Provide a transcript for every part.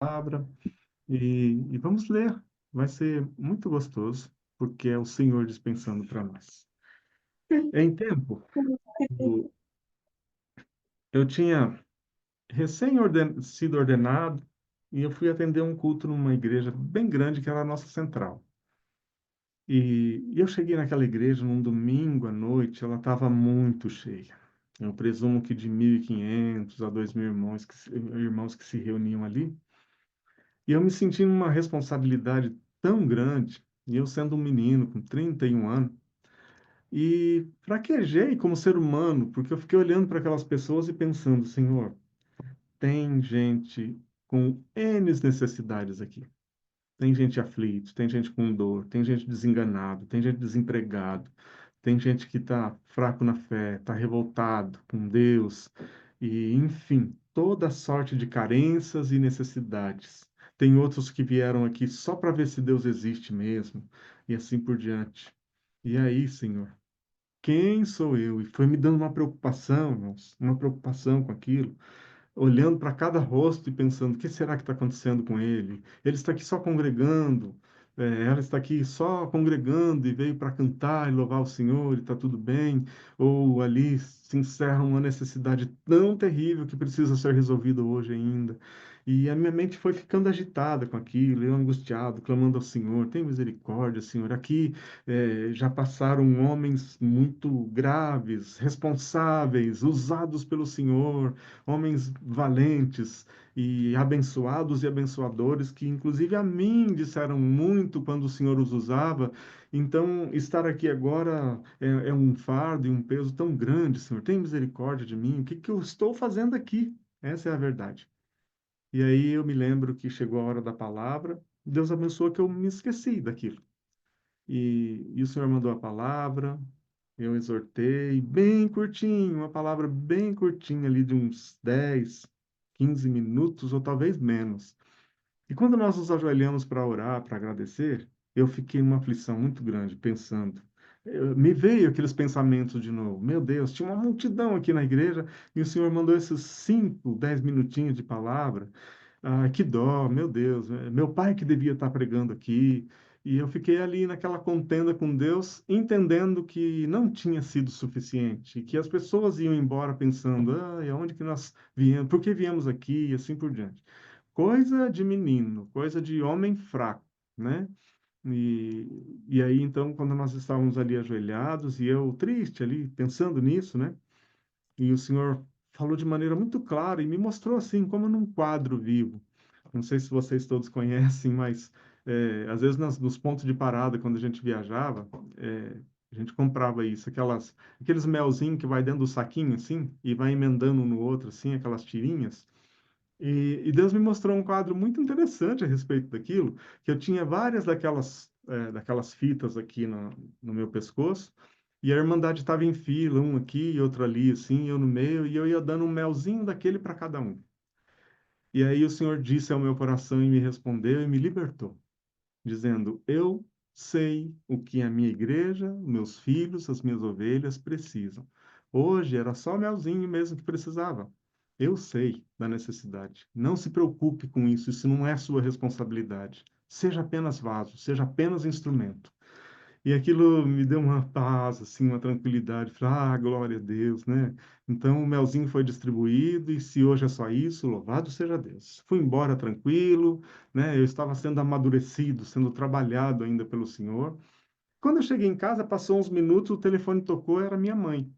palavra e vamos ler. Vai ser muito gostoso, porque é o Senhor dispensando para nós. Em tempo, o- eu tinha sido ordenado e eu fui atender um culto numa igreja bem grande que era a nossa central. E eu cheguei naquela igreja num domingo à noite, ela estava muito cheia. Eu presumo que de 1.500 a 2.000 irmãos que se reuniam ali. E eu me senti numa responsabilidade tão grande, e eu sendo um menino com 31 anos, e fraquejei como ser humano, porque eu fiquei olhando para aquelas pessoas e pensando, Senhor, tem gente com N necessidades aqui. Tem gente aflito, tem gente com dor, tem gente desenganado, tem gente desempregado, tem gente que está fraco na fé, está revoltado com Deus, e enfim, toda sorte de carências e necessidades. Tem outros que vieram aqui só para ver se Deus existe mesmo, e assim por diante. E aí, Senhor, quem sou eu? E foi me dando uma preocupação, irmãos, uma preocupação com aquilo, olhando para cada rosto e pensando: o que será que está acontecendo com ele? Ele está aqui só congregando, ela está aqui só congregando e veio para cantar e louvar o Senhor e está tudo bem? Ou ali se encerra uma necessidade tão terrível que precisa ser resolvida hoje ainda? E a minha mente foi ficando agitada com aquilo, eu angustiado, clamando ao Senhor: tem misericórdia, Senhor. Aqui já passaram homens muito graves, responsáveis, usados pelo Senhor, homens valentes e abençoados e abençoadores, que inclusive a mim disseram muito quando o Senhor os usava. Então, estar aqui agora é um fardo e um peso tão grande, Senhor. Tem misericórdia de mim. O que que eu estou fazendo aqui? Essa é a verdade. E aí eu me lembro que chegou a hora da palavra. Deus abençoou que eu me esqueci daquilo. E o Senhor mandou a palavra, eu exortei, bem curtinho, uma palavra bem curtinha ali de uns 10, 15 minutos ou talvez menos. E quando nós nos ajoelhamos para orar, para agradecer, eu fiquei numa aflição muito grande, pensando. Me veio aqueles pensamentos de novo. Meu Deus, tinha uma multidão aqui na igreja e o Senhor mandou esses 5, 10 minutinhos de palavra. Ah, que dó, meu Deus, meu pai que devia estar pregando aqui. E eu fiquei ali naquela contenda com Deus, entendendo que não tinha sido suficiente, que as pessoas iam embora pensando: ah, aonde que nós viemos, por que viemos aqui, e assim por diante. Coisa de menino, coisa de homem fraco, né? E aí, então, quando nós estávamos ali ajoelhados e eu triste ali, pensando nisso, né? E o Senhor falou de maneira muito clara e me mostrou assim, como num quadro vivo. Não sei se vocês todos conhecem, mas às vezes nos pontos de parada, quando a gente viajava, a gente comprava isso, aqueles melzinhos que vai dentro do saquinho, assim, e vai emendando um no outro, assim, aquelas tirinhas. E Deus me mostrou um quadro muito interessante a respeito daquilo, que eu tinha várias daquelas fitas aqui no meu pescoço, e a Irmandade estava em fila, um aqui e outro ali, assim, eu no meio, e eu ia dando um melzinho daquele para cada um. E aí o Senhor disse ao meu coração e me respondeu e me libertou, dizendo: eu sei o que a minha igreja, meus filhos, as minhas ovelhas precisam. Hoje era só melzinho mesmo que precisava. Eu sei da necessidade. Não se preocupe com isso, isso não é sua responsabilidade. Seja apenas vaso, seja apenas instrumento. E aquilo me deu uma paz, assim, uma tranquilidade. Falei: ah, glória a Deus, né? Então o melzinho foi distribuído e se hoje é só isso, louvado seja Deus. Fui embora tranquilo, né? Eu estava sendo amadurecido, sendo trabalhado ainda pelo Senhor. Quando eu cheguei em casa, passou uns minutos, o telefone tocou, era minha mãe.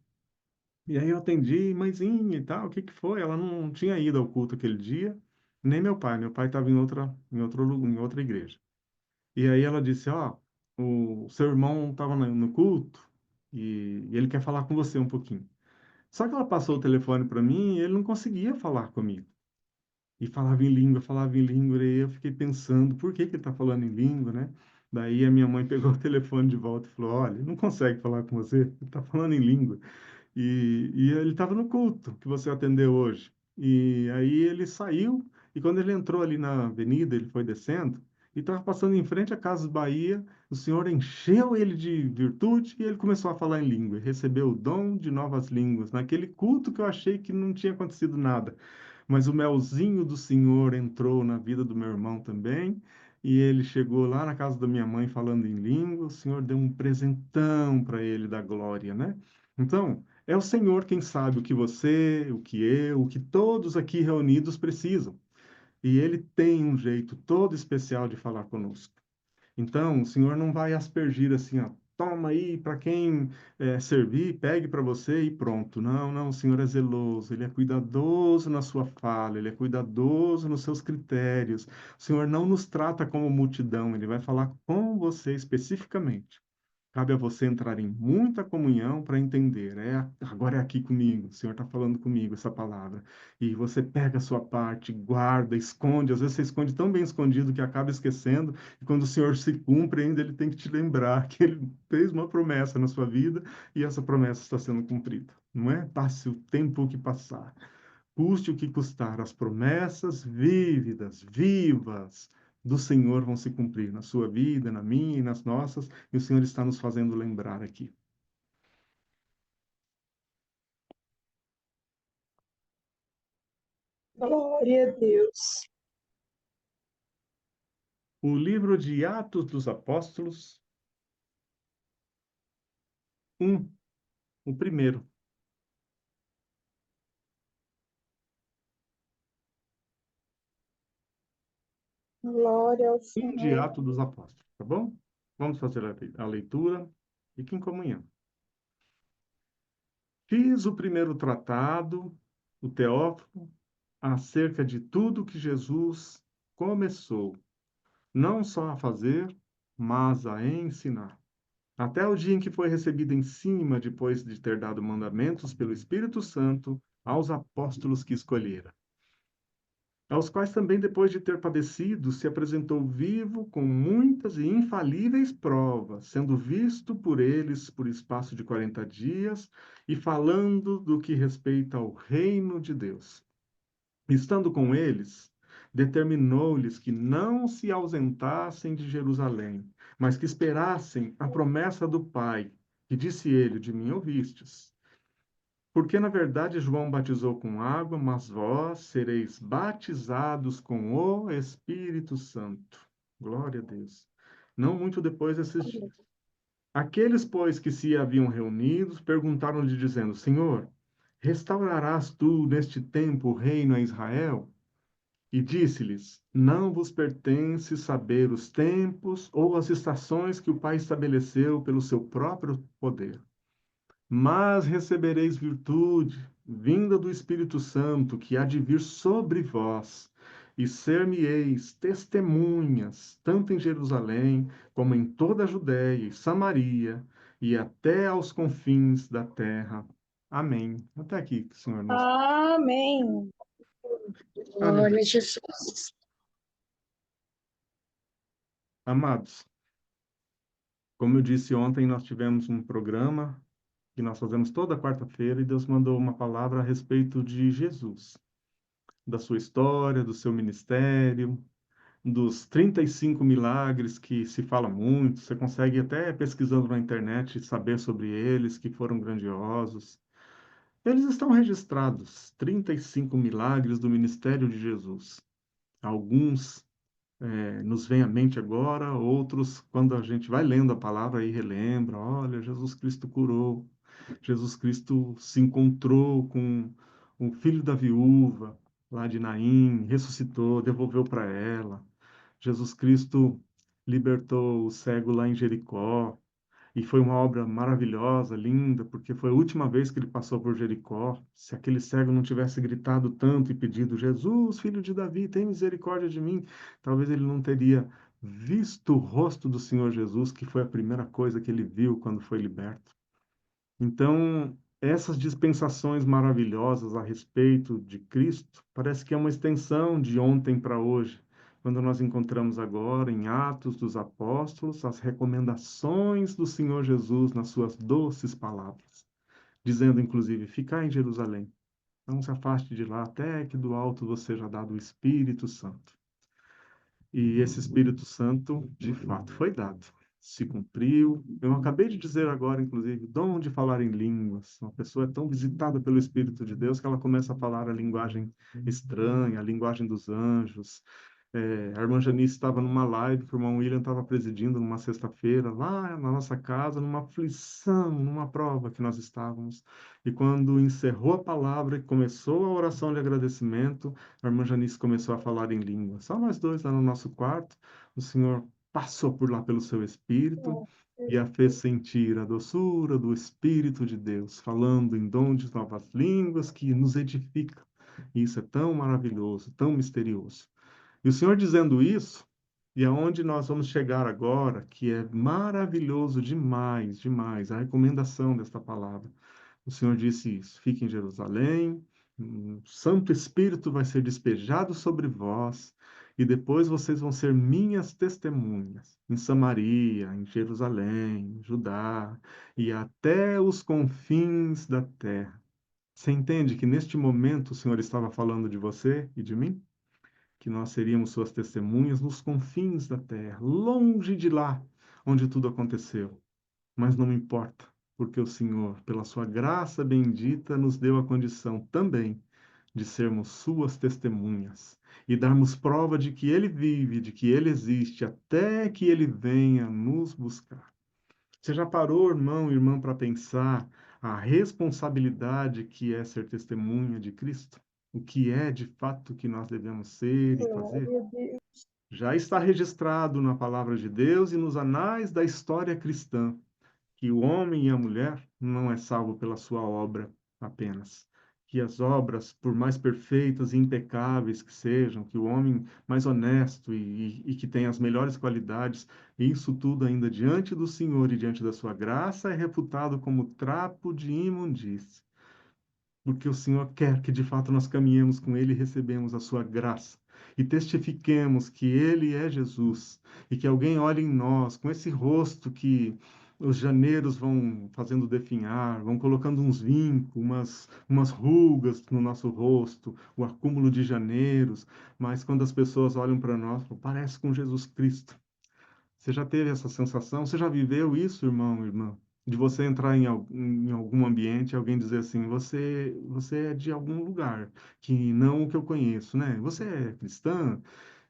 E aí eu atendi: mãezinha e tal, o que que foi? Ela não tinha ido ao culto aquele dia, nem meu pai. Meu pai estava em outra igreja. E aí ela disse: ó, o seu irmão estava no culto e ele quer falar com você um pouquinho. Só que ela passou o telefone para mim e ele não conseguia falar comigo. E falava em língua, e eu fiquei pensando: por que que ele está falando em língua, né? Daí a minha mãe pegou o telefone de volta e falou: olha, ele não consegue falar com você, ele está falando em língua. E ele estava no culto que você atendeu hoje. E aí ele saiu, e quando ele entrou ali na avenida, ele foi descendo, e estava passando em frente à Casas Bahia, o Senhor encheu ele de virtude e ele começou a falar em língua, recebeu o dom de novas línguas, naquele culto que eu achei que não tinha acontecido nada. Mas o melzinho do Senhor entrou na vida do meu irmão também, e ele chegou lá na casa da minha mãe falando em língua, o Senhor deu um presentão para ele da glória, né? Então, é o Senhor quem sabe o que você, o que eu, o que todos aqui reunidos precisam. E ele tem um jeito todo especial de falar conosco. Então, o Senhor não vai aspergir assim, ó, toma aí para quem servir, pegue para você e pronto. Não, não, o Senhor é zeloso, Ele é cuidadoso na sua fala, Ele é cuidadoso nos seus critérios. O Senhor não nos trata como multidão, Ele vai falar com você especificamente. Cabe a você entrar em muita comunhão para entender. Agora é aqui comigo, o Senhor está falando comigo essa palavra. E você pega a sua parte, guarda, esconde. Às vezes você esconde tão bem escondido que acaba esquecendo. E quando o Senhor se cumpre, ainda Ele tem que te lembrar que Ele fez uma promessa na sua vida e essa promessa está sendo cumprida. Não é? Passe o tempo que passar. Custe o que custar, as promessas vívidas, vivas do Senhor vão se cumprir na sua vida, na minha e nas nossas, e o Senhor está nos fazendo lembrar aqui. Glória a Deus. O livro de Atos dos Apóstolos, um, o primeiro. Glória ao Um de Senhor. Atos dos Apóstolos, tá bom? Vamos fazer a leitura. Fique em comunhão. Fiz o primeiro tratado, o Teófilo, acerca de tudo que Jesus começou, não só a fazer, mas a ensinar. Até o dia em que foi recebido em cima, depois de ter dado mandamentos pelo Espírito Santo aos apóstolos que escolhera, aos quais também, depois de ter padecido, se apresentou vivo com muitas e infalíveis provas, sendo visto por eles por espaço de 40 dias e falando do que respeita ao reino de Deus. Estando com eles, determinou-lhes que não se ausentassem de Jerusalém, mas que esperassem a promessa do Pai, que disse ele: De mim ouvistes. Porque, na verdade, João batizou com água, mas vós sereis batizados com o Espírito Santo. Glória a Deus. Não muito depois desses dias. Aqueles, pois, que se haviam reunidos, perguntaram-lhe, dizendo: Senhor, restaurarás tu neste tempo o reino a Israel? E disse-lhes: Não vos pertence saber os tempos ou as estações que o Pai estabeleceu pelo seu próprio poder. Mas recebereis virtude, vinda do Espírito Santo, que há de vir sobre vós, e ser-me-eis testemunhas, tanto em Jerusalém, como em toda a Judéia e Samaria, e até aos confins da terra. Amém. Até aqui, Senhor, nós. Amém. Glória Aleluia. a Jesus. Amados, como eu disse ontem, nós tivemos um programa que nós fazemos toda quarta-feira e Deus mandou uma palavra a respeito de Jesus, da sua história, do seu ministério, dos 35 milagres que se fala muito. Você consegue até pesquisando na internet saber sobre eles, que foram grandiosos. Eles estão registrados, 35 milagres do ministério de Jesus. Alguns nos vêm à mente agora, outros, quando a gente vai lendo a palavra e relembra, olha, Jesus Cristo curou, Jesus Cristo se encontrou com o filho da viúva lá de Naim, ressuscitou, devolveu para ela. Jesus Cristo libertou o cego lá em Jericó. E foi uma obra maravilhosa, linda, porque foi a última vez que ele passou por Jericó. Se aquele cego não tivesse gritado tanto e pedido: Jesus, filho de Davi, tem misericórdia de mim, talvez ele não teria visto o rosto do Senhor Jesus, que foi a primeira coisa que ele viu quando foi liberto. Então, essas dispensações maravilhosas a respeito de Cristo, parece que é uma extensão de ontem para hoje, quando nós encontramos agora em Atos dos Apóstolos as recomendações do Senhor Jesus nas suas doces palavras, dizendo inclusive: ficai em Jerusalém, não se afaste de lá até que do alto você seja dado o Espírito Santo. E esse Espírito Santo, de fato, foi dado. se cumpriu. Eu acabei de dizer agora, inclusive, o dom de falar em línguas. Uma pessoa é tão visitada pelo Espírito de Deus que ela começa a falar a linguagem estranha, a linguagem dos anjos. A irmã Janice estava numa live que o irmão William estava presidindo numa sexta-feira, lá na nossa casa, numa aflição, numa prova que nós estávamos. E quando encerrou a palavra e começou a oração de agradecimento, a irmã Janice começou a falar em línguas. Só nós dois lá no nosso quarto, o Senhor passou por lá pelo seu Espírito e a fez sentir a doçura do Espírito de Deus, falando em dom de novas línguas que nos edifica. E isso é tão maravilhoso, tão misterioso. E o Senhor dizendo isso, e aonde nós vamos chegar agora, que é maravilhoso demais, demais, a recomendação desta palavra. O Senhor disse isso: fique em Jerusalém, o Santo Espírito vai ser despejado sobre vós, e depois vocês vão ser minhas testemunhas em Samaria, em Jerusalém, em Judá e até os confins da terra. Você entende que neste momento o Senhor estava falando de você e de mim? Que nós seríamos suas testemunhas nos confins da terra, longe de lá onde tudo aconteceu. Mas não importa, porque o Senhor, pela sua graça bendita, nos deu a condição também de sermos suas testemunhas e darmos prova de que Ele vive, de que Ele existe, até que Ele venha nos buscar. Você já parou, irmão e irmã, para pensar a responsabilidade que é ser testemunha de Cristo? O que é de fato que nós devemos ser e fazer? Glória a Deus. Já está registrado na palavra de Deus e nos anais da história cristã que o homem e a mulher não é salvo pela sua obra apenas. Que as obras, por mais perfeitas e impecáveis que sejam, que o homem mais honesto e que tenha as melhores qualidades, isso tudo ainda diante do Senhor e diante da sua graça é reputado como trapo de imundície, porque o Senhor quer que de fato nós caminhemos com Ele e recebemos a sua graça e testifiquemos que Ele é Jesus e que alguém olhe em nós com esse rosto que os janeiros vão fazendo definhar, vão colocando uns vincos, umas rugas no nosso rosto, o acúmulo de janeiros, mas quando as pessoas olham para nós, parece com Jesus Cristo. Você já teve essa sensação? Você já viveu isso, irmão, irmã? De você entrar em algum ambiente e alguém dizer assim, você é de algum lugar, que não o que eu conheço, né? Você é cristã?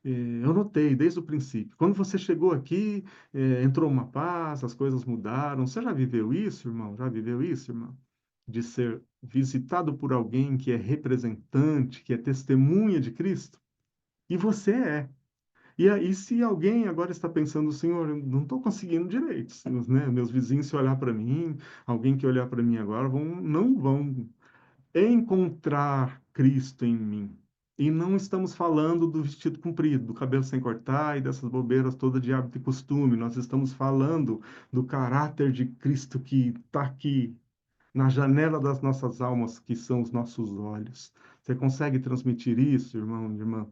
Eu notei desde o princípio. Quando você chegou aqui, entrou uma paz, as coisas mudaram. Você já viveu isso, irmão? Já viveu isso, irmão? De ser visitado por alguém que é representante, que é testemunha de Cristo? E você é. E aí, se alguém agora está pensando, Senhor, eu não estou conseguindo direito, né? Meus vizinhos, se olhar para mim, alguém que olhar para mim agora, não vão encontrar Cristo em mim. E não estamos falando do vestido comprido, do cabelo sem cortar e dessas bobeiras todas de hábito e costume. Nós estamos falando do caráter de Cristo que está aqui, na janela das nossas almas, que são os nossos olhos. Você consegue transmitir isso, irmão, irmã?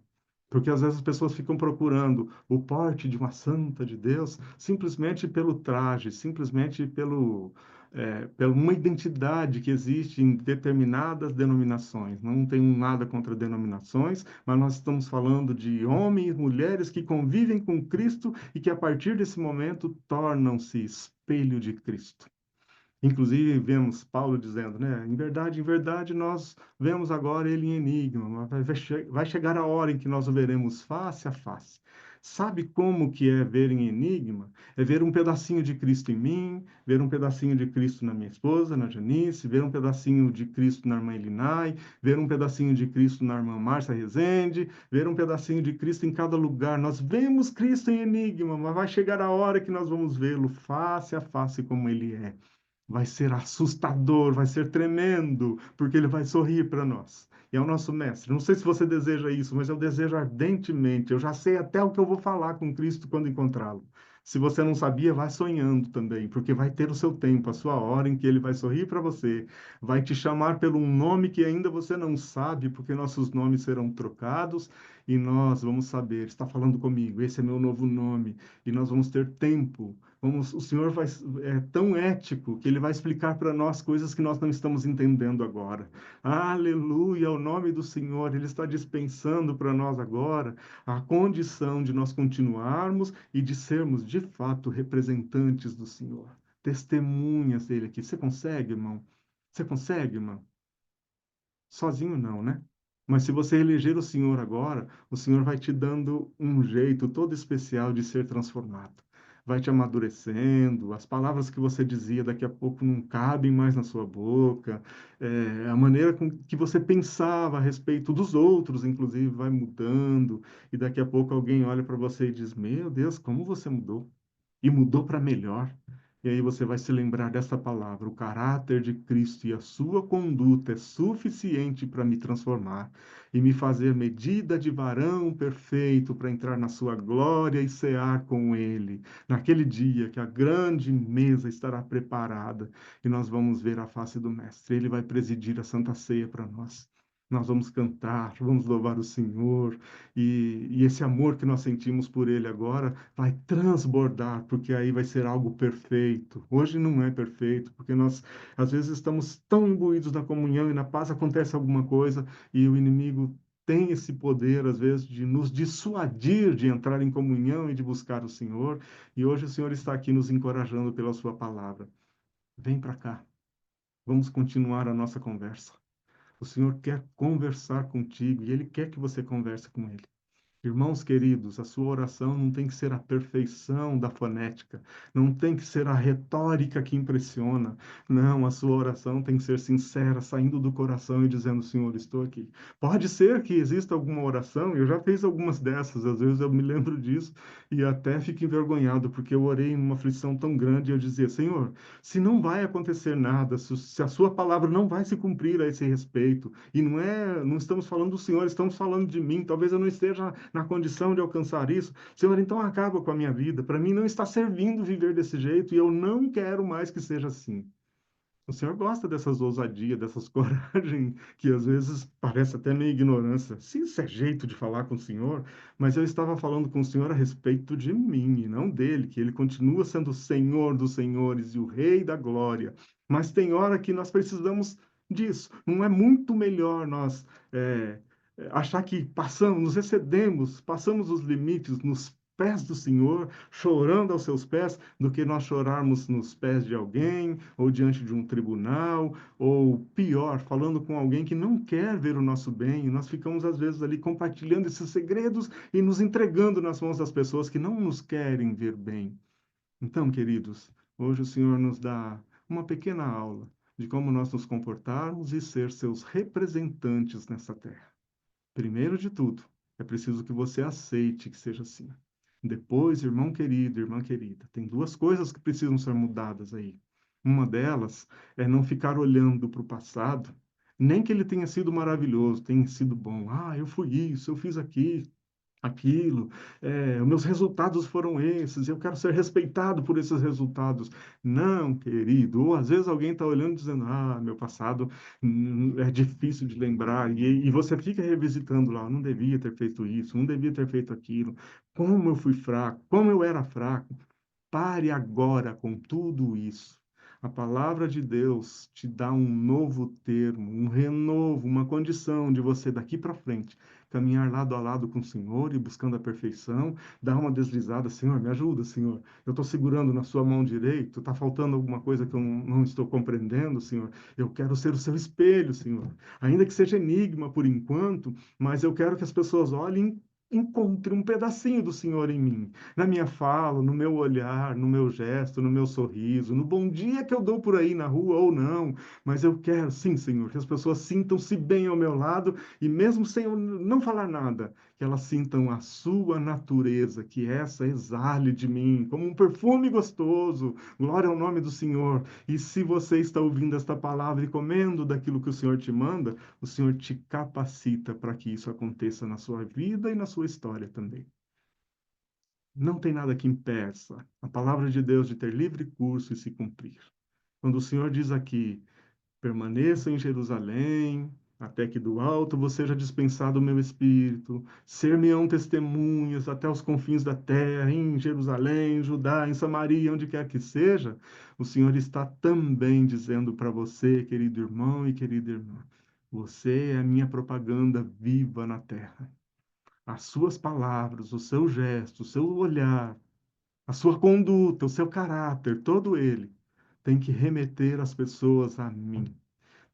Porque às vezes as pessoas ficam procurando o porte de uma santa de Deus simplesmente pelo traje, simplesmente pela uma identidade que existe em determinadas denominações. Não tenho nada contra denominações, mas nós estamos falando de homens e mulheres que convivem com Cristo e que a partir desse momento tornam-se espelho de Cristo. Inclusive, vemos Paulo dizendo, né? Em verdade, nós vemos agora ele em enigma, mas vai chegar a hora em que nós o veremos face a face. Sabe como que é ver em enigma? É ver um pedacinho de Cristo em mim, ver um pedacinho de Cristo na minha esposa, na Janice, ver um pedacinho de Cristo na irmã Elinai, ver um pedacinho de Cristo na irmã Márcia Rezende, ver um pedacinho de Cristo em cada lugar. Nós vemos Cristo em enigma, mas vai chegar a hora que nós vamos vê-lo face a face como ele é. Vai ser assustador, vai ser tremendo, porque ele vai sorrir para nós. E é o nosso mestre. Não sei se você deseja isso, mas eu desejo ardentemente. Eu já sei até o que eu vou falar com Cristo quando encontrá-lo. Se você não sabia, vá sonhando também, porque vai ter o seu tempo, a sua hora em que ele vai sorrir para você, vai te chamar pelo um nome que ainda você não sabe, porque nossos nomes serão trocados, e nós vamos saber, está falando comigo, esse é meu novo nome, e nós vamos ter tempo. O Senhor é tão ético que ele vai explicar para nós coisas que nós não estamos entendendo agora. Aleluia, o nome do Senhor, ele está dispensando para nós agora a condição de nós continuarmos e de sermos de fato representantes do Senhor, testemunhas dele aqui. Você consegue, irmão? Você consegue, irmão? Sozinho não, né? Mas se você eleger o Senhor agora, o Senhor vai te dando um jeito todo especial de ser transformado. Vai te amadurecendo, as palavras que você dizia daqui a pouco não cabem mais na sua boca, a maneira com que você pensava a respeito dos outros, inclusive, vai mudando, e daqui a pouco alguém olha para você e diz: Meu Deus, como você mudou! E mudou para melhor. E aí você vai se lembrar dessa palavra: o caráter de Cristo e a sua conduta é suficiente para me transformar e me fazer medida de varão perfeito para entrar na sua glória e cear com ele. Naquele dia que a grande mesa estará preparada e nós vamos ver a face do Mestre. Ele vai presidir a Santa Ceia para nós. Nós vamos cantar, vamos louvar o Senhor, e esse amor que nós sentimos por Ele agora vai transbordar, porque aí vai ser algo perfeito. Hoje não é perfeito, porque nós às vezes estamos tão imbuídos na comunhão e na paz, acontece alguma coisa e o inimigo tem esse poder, às vezes, de nos dissuadir de entrar em comunhão e de buscar o Senhor. E hoje o Senhor está aqui nos encorajando pela Sua palavra. Vem para cá, vamos continuar a nossa conversa. O Senhor quer conversar contigo e Ele quer que você converse com Ele. Irmãos queridos, a sua oração não tem que ser a perfeição da fonética, não tem que ser a retórica que impressiona. Não, a sua oração tem que ser sincera, saindo do coração e dizendo: Senhor, estou aqui. Pode ser que exista alguma oração, eu já fiz algumas dessas, às vezes eu me lembro disso e até fico envergonhado, porque eu orei em uma aflição tão grande e eu dizia: Senhor, se não vai acontecer nada, se a sua palavra não vai se cumprir a esse respeito, e não estamos falando do Senhor, estamos falando de mim, talvez eu não esteja na condição de alcançar isso. Senhor, então acaba com a minha vida. Para mim não está servindo viver desse jeito e eu não quero mais que seja assim. O Senhor gosta dessas ousadias, dessas coragem, que às vezes parece até meio ignorância. Se isso é jeito de falar com o Senhor, mas eu estava falando com o Senhor a respeito de mim e não dele, que ele continua sendo o Senhor dos senhores e o Rei da glória. Mas tem hora que nós precisamos disso. Não é muito melhor nós achar que passamos, nos excedemos, passamos os limites nos pés do Senhor, chorando aos seus pés, do que nós chorarmos nos pés de alguém, ou diante de um tribunal, ou pior, falando com alguém que não quer ver o nosso bem, e nós ficamos às vezes ali compartilhando esses segredos e nos entregando nas mãos das pessoas que não nos querem ver bem. Então, queridos, hoje o Senhor nos dá uma pequena aula de como nós nos comportarmos e ser seus representantes nessa terra. Primeiro de tudo, é preciso que você aceite que seja assim. Depois, irmão querido, irmã querida, tem duas coisas que precisam ser mudadas aí. Uma delas é não ficar olhando para o passado, nem que ele tenha sido maravilhoso, tenha sido bom. Ah, eu fui isso, eu fiz aquilo, os meus resultados foram esses, eu quero ser respeitado por esses resultados. Não, querido, ou às vezes alguém está olhando e dizendo: Ah, meu passado é difícil de lembrar, e você fica revisitando lá: Não devia ter feito isso, não devia ter feito aquilo, como eu fui fraco, como eu era fraco. Pare agora com tudo isso. A palavra de Deus te dá um novo termo, um renovo, uma condição de você daqui para frente caminhar lado a lado com o Senhor e buscando a perfeição, dar uma deslizada: Senhor, me ajuda, Senhor. Eu estou segurando na sua mão direita, está faltando alguma coisa que eu não estou compreendendo, Senhor. Eu quero ser o seu espelho, Senhor. Ainda que seja enigma por enquanto, mas eu quero que as pessoas olhem e encontrem um pedacinho do Senhor em mim, na minha fala, no meu olhar, no meu gesto, no meu sorriso, no bom dia que eu dou por aí na rua ou não, mas eu quero, sim, Senhor, que as pessoas sintam-se bem ao meu lado e mesmo sem eu não falar nada, que elas sintam a sua natureza, que essa exale de mim como um perfume gostoso. Glória ao nome do Senhor. E se você está ouvindo esta palavra e comendo daquilo que o Senhor te manda, o Senhor te capacita para que isso aconteça na sua vida e na sua história também. Não tem nada que impeça a palavra de Deus de ter livre curso e se cumprir. Quando o Senhor diz aqui: permaneça em Jerusalém, até que do alto você seja dispensado o meu espírito, ser-me-ão testemunhas até os confins da terra, em Jerusalém, Judá, em Samaria, onde quer que seja, o Senhor está também dizendo para você, querido irmão e querida irmã, você é a minha propaganda viva na terra. As suas palavras, o seu gesto, o seu olhar, a sua conduta, o seu caráter, todo ele tem que remeter as pessoas a mim,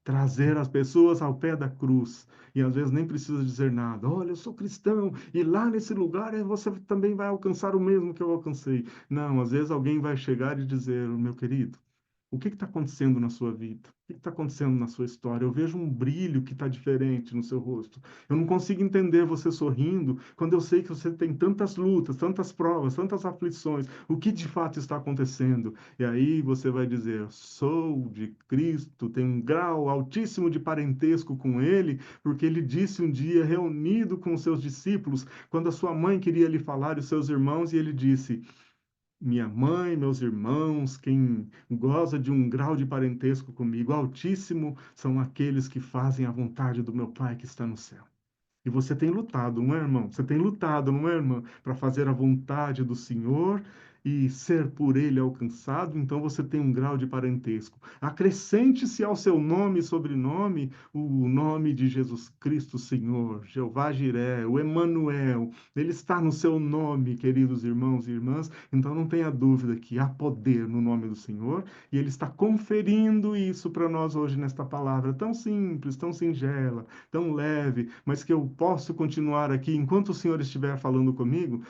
trazer as pessoas ao pé da cruz. E às vezes nem precisa dizer nada. Olha, eu sou cristão e lá nesse lugar você também vai alcançar o mesmo que eu alcancei. Não, às vezes alguém vai chegar e dizer, meu querido, o que está acontecendo na sua vida? O que está acontecendo na sua história? Eu vejo um brilho que está diferente no seu rosto. Eu não consigo entender você sorrindo quando eu sei que você tem tantas lutas, tantas provas, tantas aflições. O que de fato está acontecendo? E aí você vai dizer: sou de Cristo, tenho um grau altíssimo de parentesco com Ele, porque Ele disse um dia, reunido com os seus discípulos, quando a sua mãe queria lhe falar e os seus irmãos, e ele disse: minha mãe, meus irmãos, quem goza de um grau de parentesco comigo altíssimo, são aqueles que fazem a vontade do meu Pai que está no céu. E você tem lutado, não é, irmão? Você tem lutado, não é, irmã? Para fazer a vontade do Senhor e ser por Ele alcançado, então você tem um grau de parentesco. Acrescente-se ao seu nome e sobrenome o nome de Jesus Cristo, Senhor, Jeová Jiré, o Emanuel. Ele está no seu nome, queridos irmãos e irmãs. Então não tenha dúvida que há poder no nome do Senhor e Ele está conferindo isso para nós hoje nesta palavra tão simples, tão singela, tão leve, mas que eu posso continuar aqui enquanto o Senhor estiver falando comigo,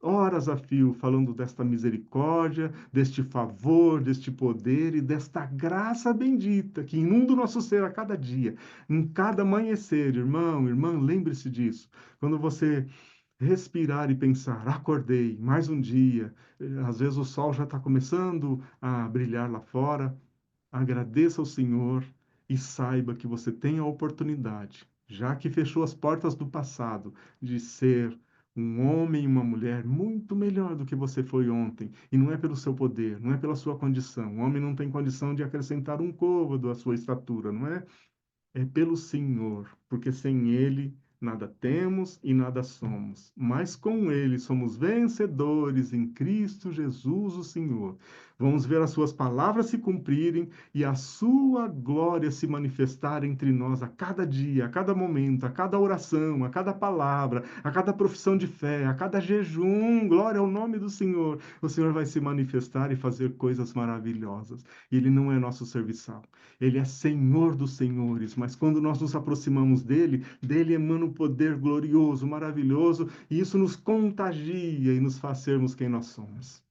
horas a fio, falando desta misericórdia, deste favor, deste poder e desta graça bendita que inunda o nosso ser a cada dia, em cada amanhecer, irmão, irmã, lembre-se disso. Quando você respirar e pensar, acordei, mais um dia, às vezes o sol já está começando a brilhar lá fora, agradeça ao Senhor e saiba que você tem a oportunidade, já que fechou as portas do passado, de ser um homem e uma mulher muito melhor do que você foi ontem. E não é pelo seu poder, não é pela sua condição. O homem não tem condição de acrescentar um côvado à sua estatura, não é? É pelo Senhor, porque sem Ele nada temos e nada somos, mas com Ele somos vencedores em Cristo Jesus, o Senhor. Vamos ver as Suas palavras se cumprirem e a Sua glória se manifestar entre nós a cada dia, a cada momento, a cada oração, a cada palavra, a cada profissão de fé, a cada jejum. Glória ao nome do Senhor. O Senhor vai se manifestar e fazer coisas maravilhosas. Ele não é nosso serviçal. Ele é Senhor dos senhores, mas quando nós nos aproximamos dele, dele emana um poder glorioso, maravilhoso, e isso nos contagia e nos faz sermos quem nós somos.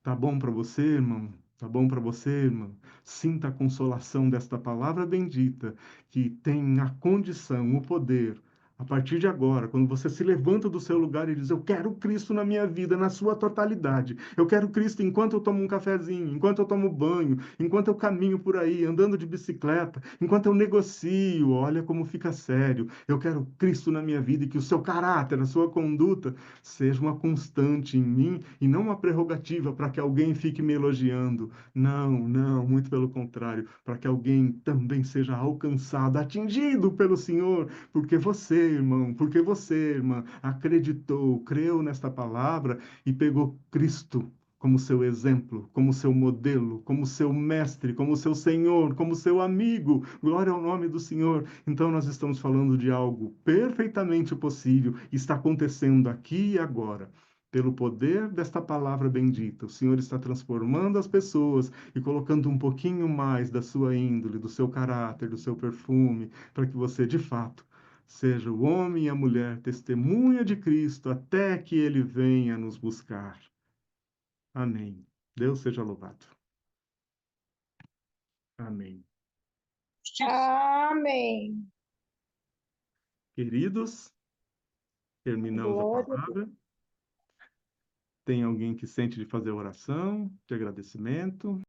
Tá bom para você, irmão? Tá bom para você, irmão? Sinta a consolação desta palavra bendita, que tem a condição, o poder, a partir de agora, quando você se levanta do seu lugar e diz: eu quero Cristo na minha vida, na sua totalidade. Eu quero Cristo enquanto eu tomo um cafezinho, enquanto eu tomo banho, enquanto eu caminho por aí, andando de bicicleta, enquanto eu negocio. Olha como fica sério. Eu quero Cristo na minha vida e que o seu caráter, a sua conduta, seja uma constante em mim e não uma prerrogativa para que alguém fique me elogiando. Não, não, muito pelo contrário, para que alguém também seja alcançado, atingido pelo Senhor, porque você, irmão, porque você, irmã, acreditou, creu nesta palavra e pegou Cristo como seu exemplo, como seu modelo, como seu mestre, como seu Senhor, como seu amigo. Glória ao nome do Senhor. Então nós estamos falando de algo perfeitamente possível, está acontecendo aqui e agora. Pelo poder desta palavra bendita, o Senhor está transformando as pessoas e colocando um pouquinho mais da sua índole, do seu caráter, do seu perfume, para que você, de fato, seja o homem e a mulher testemunha de Cristo até que ele venha nos buscar. Amém. Deus seja louvado. Amém. Amém. Queridos, terminamos a Glória a Deus. palavra. Tem alguém que sente de fazer oração, de agradecimento?